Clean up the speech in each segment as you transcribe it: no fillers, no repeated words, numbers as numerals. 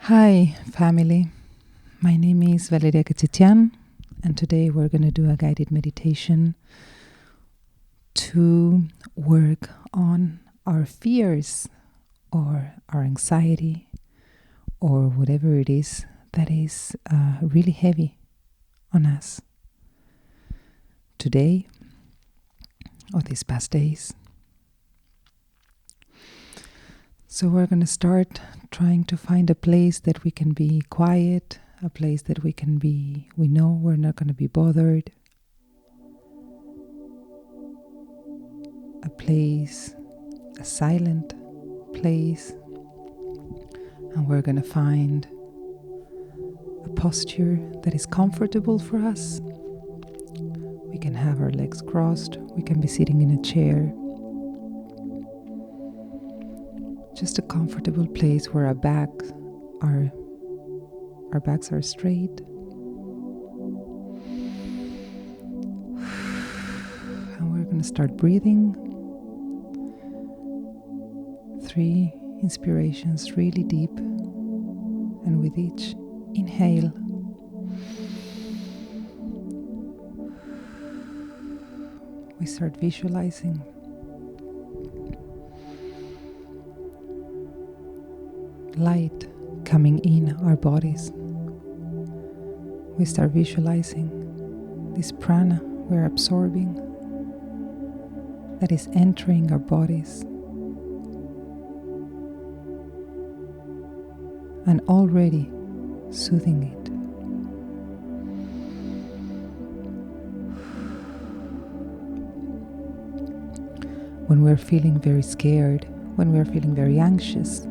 Hi, family. My name is Valeria Kechichian, and today we're going to do a guided meditation to work on our fears or our anxiety or whatever it is that is really heavy on us today or these past days. So we're going to start trying to find a place that we can be quiet, a place that we know we're not going to be bothered, a silent place, and we're going to find a posture that is comfortable for us. We can have our legs crossed, we can be sitting in a chair. Just a comfortable place where our backs are straight. And we're going to start breathing. 3 inspirations really deep. And with each inhale, we start visualizing light coming in our bodies. We start visualizing this prana we're absorbing that is entering our bodies and already soothing it. When we're feeling very scared, when we're feeling very anxious,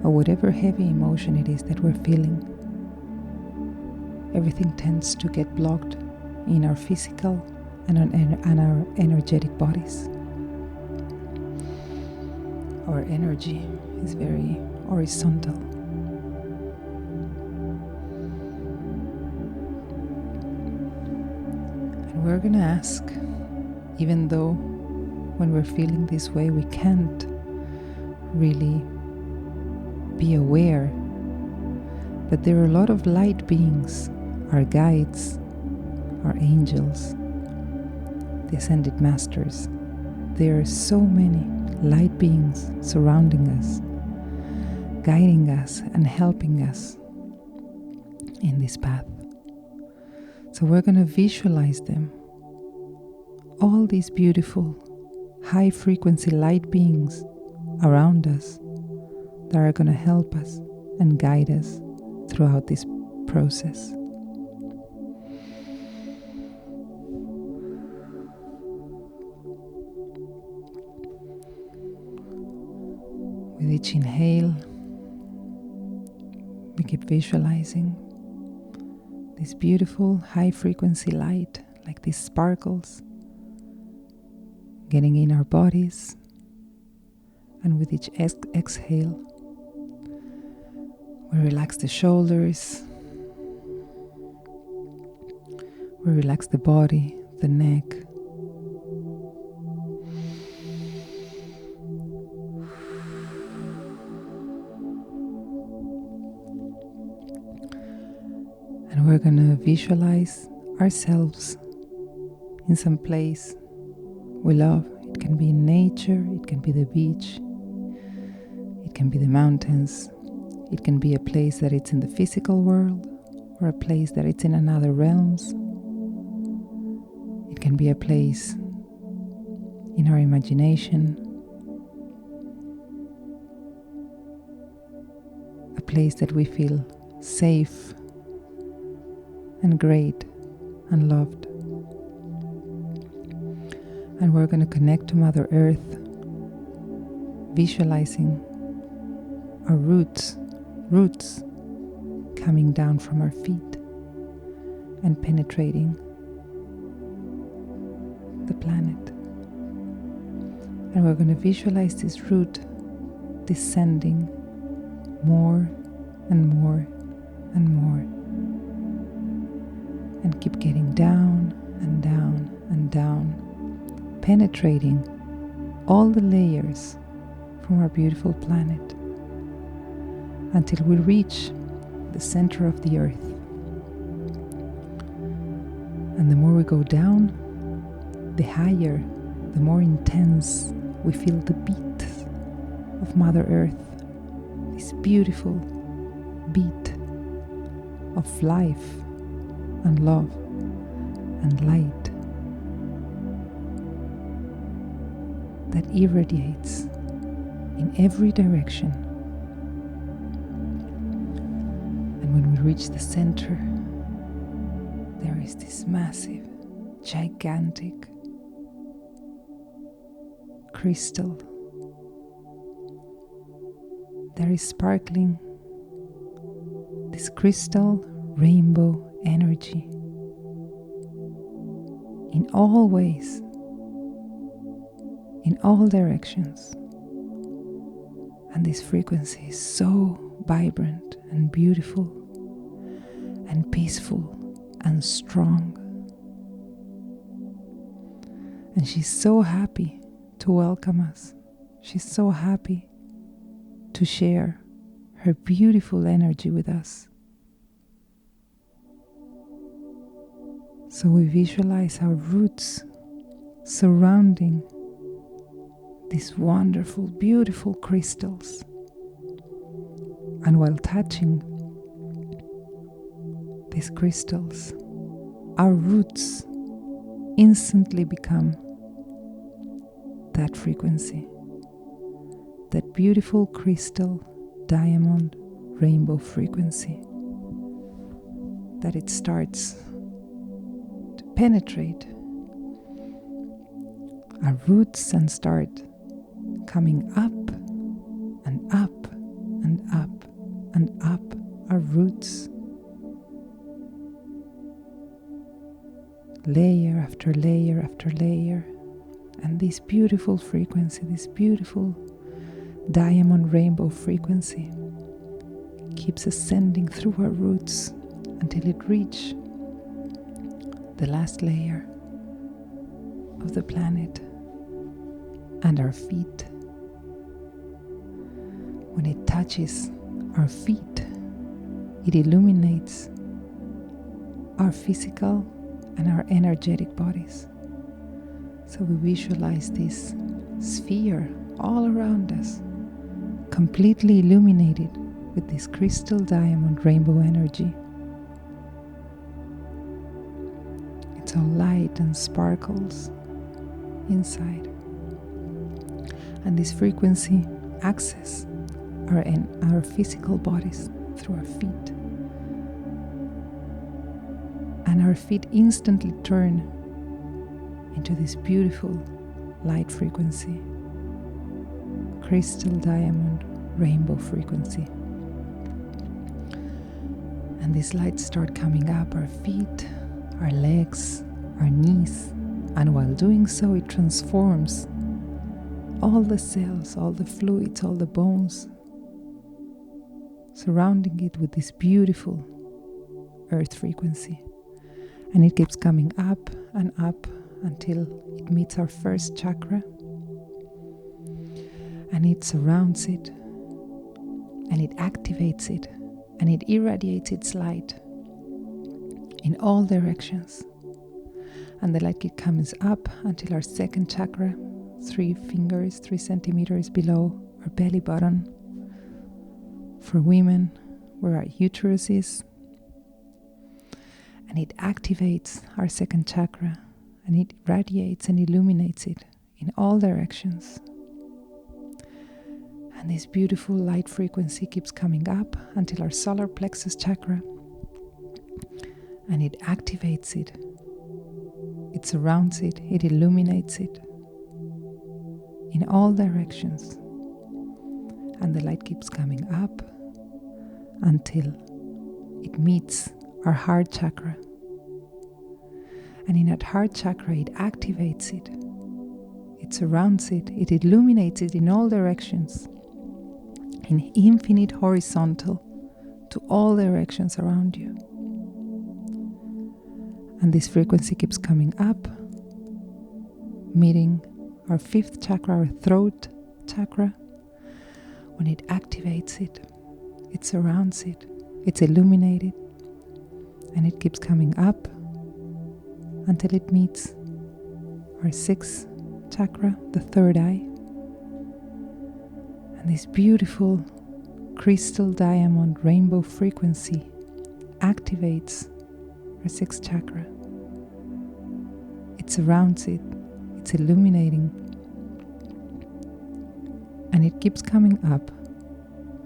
or whatever heavy emotion it is that we're feeling, everything tends to get blocked in our physical and our energetic bodies. Our energy is very horizontal. And we're going to ask, even though when we're feeling this way we can't really be aware, but there are a lot of light beings, our guides, our angels, the ascended masters. There are so many light beings surrounding us, guiding us and helping us in this path. So we're going to visualize them, all these beautiful high frequency light beings around us that are going to help us and guide us throughout this process. With each inhale, we keep visualizing this beautiful high frequency light, like these sparkles, getting in our bodies. And with each exhale, we relax the shoulders, we relax the body, the neck. And we're going to visualize ourselves in some place we love. It can be in nature, it can be the beach, it can be the mountains. It can be a place that it's in the physical world or a place that it's in another realms. It can be a place in our imagination, a place that we feel safe and great and loved. And we're going to connect to Mother Earth, visualizing our roots coming down from our feet and penetrating the planet. And we're going to visualize this root descending more and more and more, and keep getting down and down and down, penetrating all the layers from our beautiful planet. until we reach the center of the earth. And the more we go down, the higher, the more intense we feel the beat of Mother Earth, this beautiful beat of life and love and light that irradiates in every direction. And when we reach the center, there is this massive, gigantic crystal that is sparkling, this crystal rainbow energy in all ways, in all directions. And this frequency is so vibrant and beautiful and peaceful and strong. And she's so happy to welcome us. She's so happy to share her beautiful energy with us. So we visualize our roots surrounding these wonderful, beautiful crystals. And while touching these crystals, our roots instantly become that frequency, that beautiful crystal, diamond, rainbow frequency, that it starts to penetrate our roots and start coming up and up and up and up our roots, layer after layer after layer. And this beautiful frequency, this beautiful diamond rainbow frequency keeps ascending through our roots until it reaches the last layer of the planet and our feet. When it touches our feet, it illuminates our physical and our energetic bodies. So we visualize this sphere all around us, completely illuminated with this crystal diamond rainbow energy. It's all light and sparkles inside. And this frequency accesses our physical bodies through our feet. And our feet instantly turn into this beautiful light frequency, crystal diamond rainbow frequency. And these lights start coming up our feet, our legs, our knees, and while doing so, it transforms all the cells, all the fluids, all the bones, surrounding it with this beautiful earth frequency. And it keeps coming up and up until it meets our first chakra, and it surrounds it, and it activates it, and it irradiates its light in all directions. And the light comes up until our second chakra, 3 fingers, 3 centimeters below our belly button. For women, where our uterus is. And it activates our second chakra, and it radiates and illuminates it in all directions. And this beautiful light frequency keeps coming up until our solar plexus chakra, and it activates it. It surrounds it, it illuminates it in all directions. And the light keeps coming up until it meets our heart chakra. And in that heart chakra, it activates it. It surrounds it, it illuminates it in all directions, in infinite horizontal to all directions around you. And this frequency keeps coming up, meeting our 5th chakra, our throat chakra. When it activates it, it surrounds it, it's illuminated, and it keeps coming up until it meets our sixth chakra, the third eye. And this beautiful crystal diamond rainbow frequency activates our sixth chakra. It surrounds it, it's illuminating, and it keeps coming up,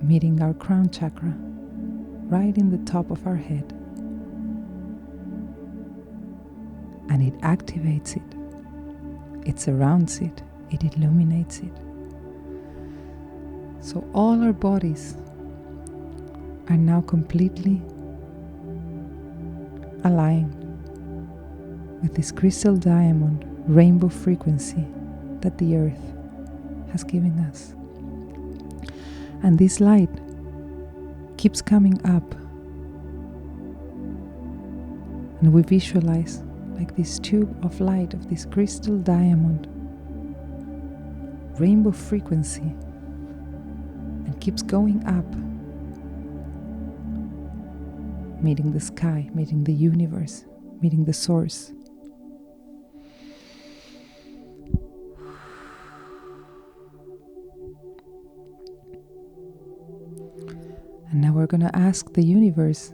meeting our crown chakra, right in the top of our head. And it activates it surrounds it, it illuminates it. So all our bodies are now completely aligned with this crystal diamond rainbow frequency that the earth has given us. And this light keeps coming up, and we visualize like this tube of light of this crystal diamond rainbow frequency, and keeps going up, meeting the sky, meeting the universe, meeting the source. And now we're going to ask the universe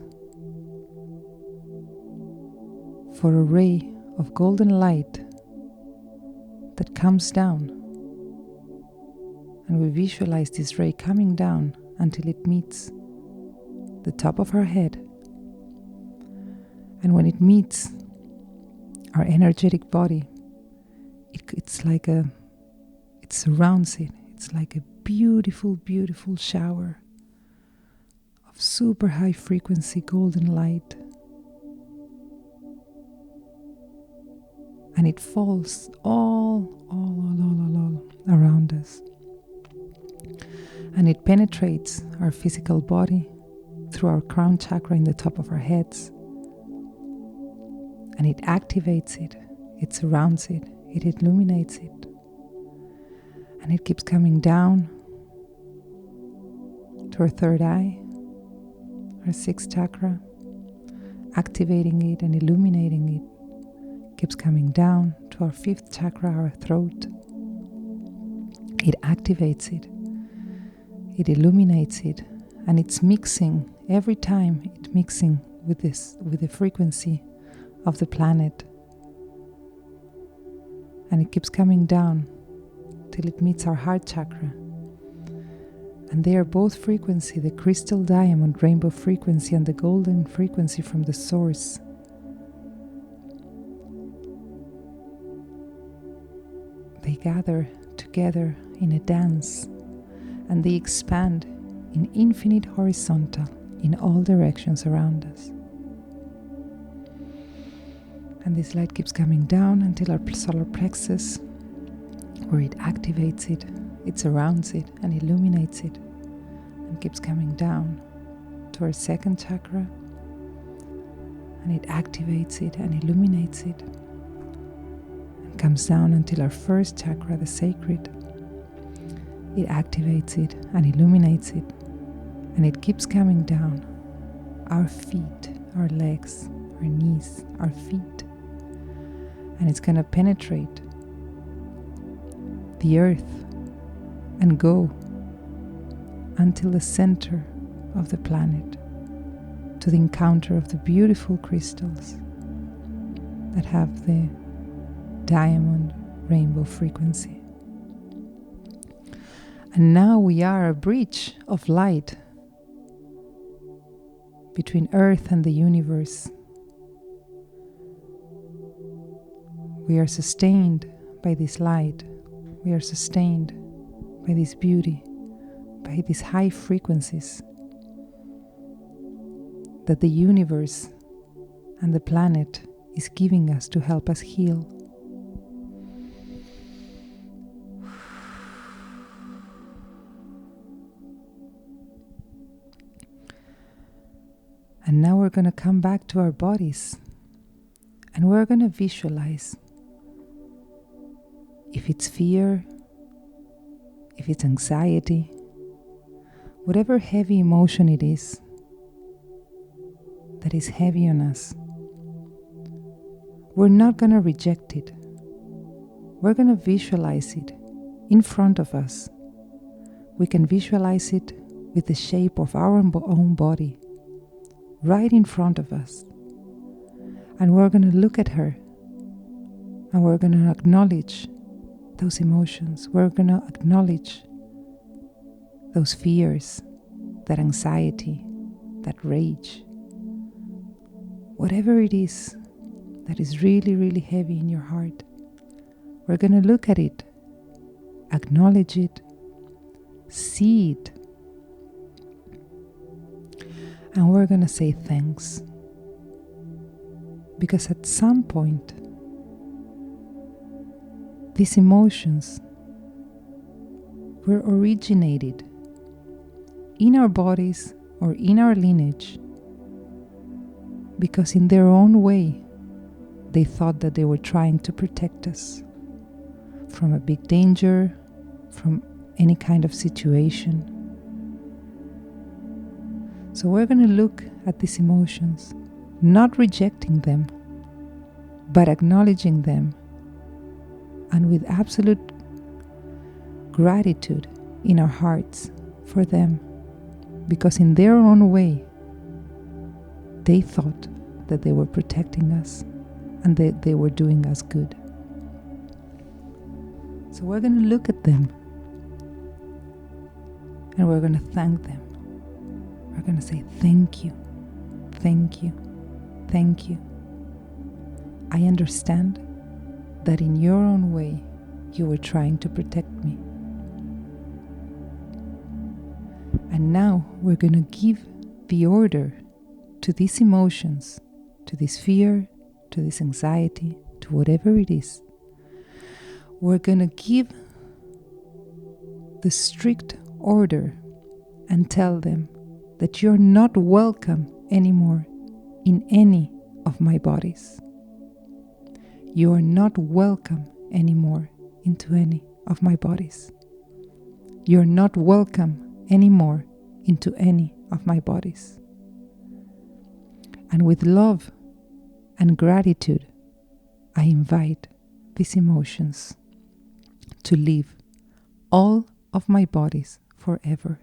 for a ray of golden light that comes down. And we visualize this ray coming down until it meets the top of our head. And when it meets our energetic body, it surrounds it. It's like a beautiful, beautiful shower of super high frequency golden light. And it falls all around us. And it penetrates our physical body through our crown chakra in the top of our heads. And it activates it, it surrounds it, it illuminates it. And it keeps coming down to our third eye, our sixth chakra, activating it and illuminating it. Keeps coming down to our fifth chakra, our throat. It activates it, it illuminates it, and it's mixing every time. It's mixing with the frequency of the planet, and it keeps coming down till it meets our heart chakra. And they are both frequency, the crystal diamond rainbow frequency and the golden frequency from the source. They gather together in a dance, and they expand in infinite horizontal in all directions around us. And this light keeps coming down until our solar plexus, where it activates it, it surrounds it and illuminates it, and keeps coming down to our second chakra, and it activates it and illuminates it, and comes down until our first chakra, the sacred. It activates it and illuminates it, and it keeps coming down our feet, our legs, our knees, our feet. And it's going to penetrate the earth and go until the center of the planet, to the encounter of the beautiful crystals that have the diamond rainbow frequency. And now we are a bridge of light between Earth and the universe. We are sustained by this light. We are sustained by this beauty, by these high frequencies that the universe and the planet is giving us to help us heal. And now we're going to come back to our bodies, and we're going to visualize if it's fear, if it's anxiety, whatever heavy emotion it is that is heavy on us, we're not going to reject it. We're going to visualize it in front of us. We can visualize it with the shape of our own body right in front of us. And we're going to look at her and we're going to acknowledge those emotions. We're going to acknowledge those fears, that anxiety, that rage, whatever it is that is really, really heavy in your heart. We're going to look at it, acknowledge it, see it, and we're going to say thanks. Because at some point, these emotions were originated in our bodies or in our lineage because in their own way, they thought that they were trying to protect us from a big danger, from any kind of situation. So we're going to look at these emotions, not rejecting them, but acknowledging them, and with absolute gratitude in our hearts for them, because in their own way, they thought that they were protecting us and that they were doing us good. So we're going to look at them and we're going to thank them. We're going to say, thank you, thank you, thank you. I understand that in your own way, you were trying to protect me. And now we're going to give the order to these emotions, to this fear, to this anxiety, to whatever it is. We're going to give the strict order and tell them that you're not welcome anymore in any of my bodies. You are not welcome anymore into any of my bodies. You're not welcome anymore into any of my bodies. And with love and gratitude, I invite these emotions to leave all of my bodies forever.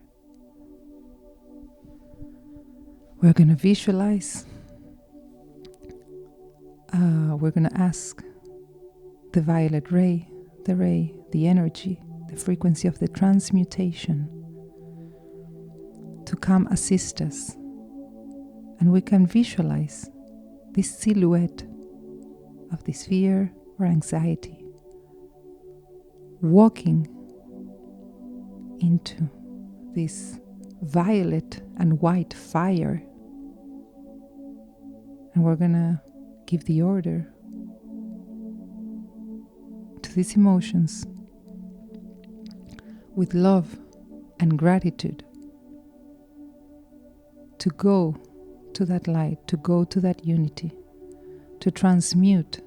We're going to visualize. We're going to ask the violet ray, the energy, the frequency of the transmutation to come assist us. And we can visualize this silhouette of this fear or anxiety walking into this violet and white fire. And we're going to give the order to these emotions with love and gratitude to go to that light, to go to that unity, to transmute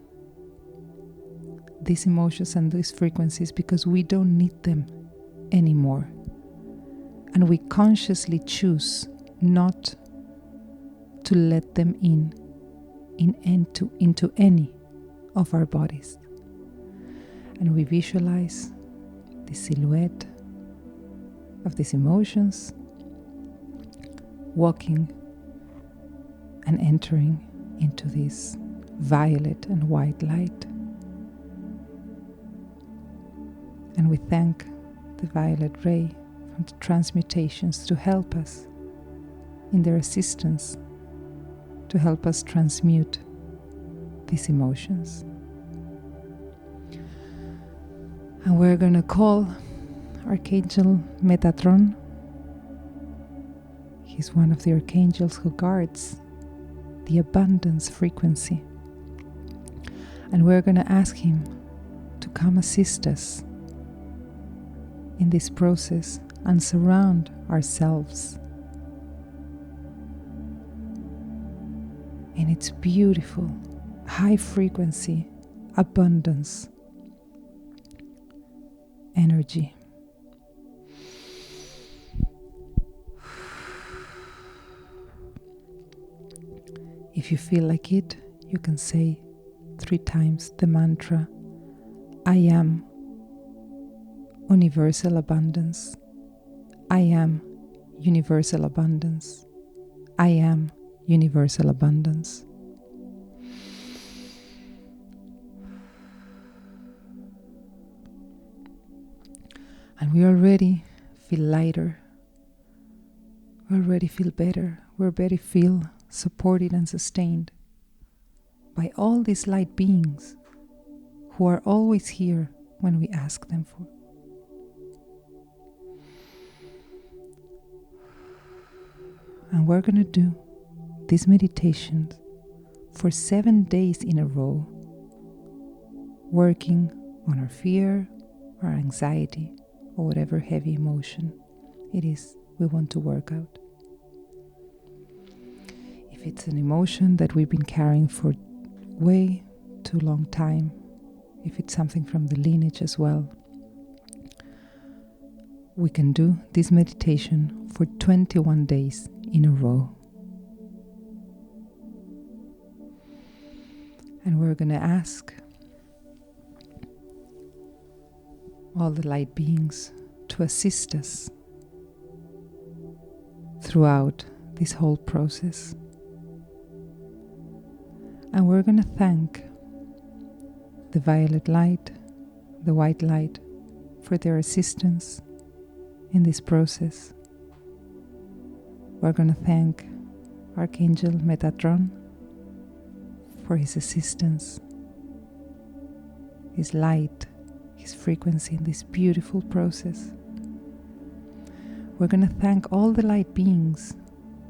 these emotions and these frequencies, because we don't need them anymore. And we consciously choose not to let them into any of our bodies. And we visualize the silhouette of these emotions walking and entering into this violet and white light. And we thank the violet ray from the transmutations to help us in their assistance, to help us transmute these emotions. And we're going to call Archangel Metatron. He's one of the archangels who guards the abundance frequency. And we're going to ask him to come assist us in this process and surround ourselves in its beautiful, high frequency, abundance energy. If you feel like it, you can say 3 times the mantra, I am universal abundance. I am universal abundance. I am universal abundance. And we already feel lighter. We already feel better. We already feel supported and sustained by all these light beings who are always here when we ask them for. And we're going to do these meditations for 7 days in a row, working on our fear, our anxiety, or whatever heavy emotion it is we want to work out. If it's an emotion that we've been carrying for way too long time, if it's something from the lineage as well, we can do this meditation for 21 days in a row. And we're going to ask all the light beings to assist us throughout this whole process. And we're going to thank the violet light, the white light, for their assistance in this process. We're going to thank Archangel Metatron for his assistance, his light, his frequency in this beautiful process. We're going to thank all the light beings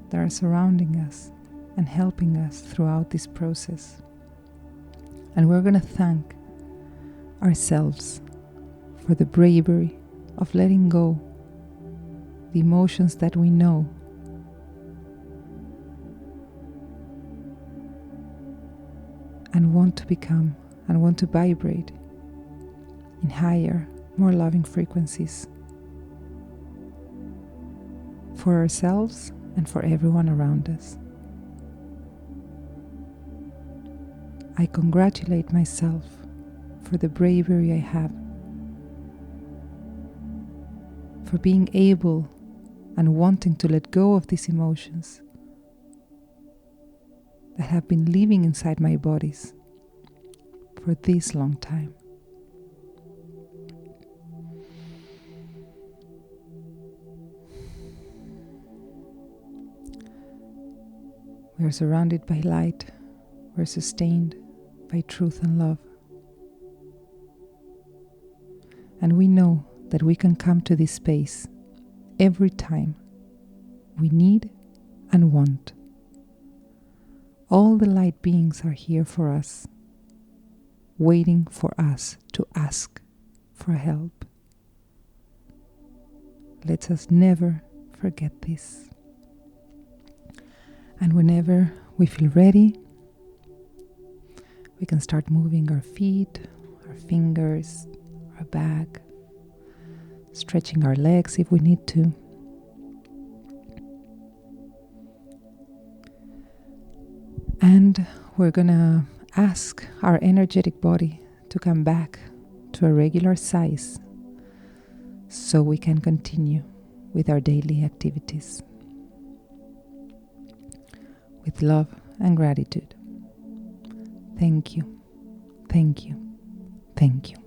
that are surrounding us and helping us throughout this process. And we're going to thank ourselves for the bravery of letting go the emotions that we know and want to become and want to vibrate in higher, more loving frequencies for ourselves and for everyone around us. I congratulate myself for the bravery I have, for being able and wanting to let go of these emotions that have been living inside my bodies for this long time. We are surrounded by light. We're sustained by truth and love. And we know that we can come to this space every time we need and want. All the light beings are here for us, waiting for us to ask for help. Let us never forget this. And whenever we feel ready, we can start moving our feet, our fingers, our back, stretching our legs if we need to. And we're going to ask our energetic body to come back to a regular size so we can continue with our daily activities. With love and gratitude. Thank you, thank you, thank you.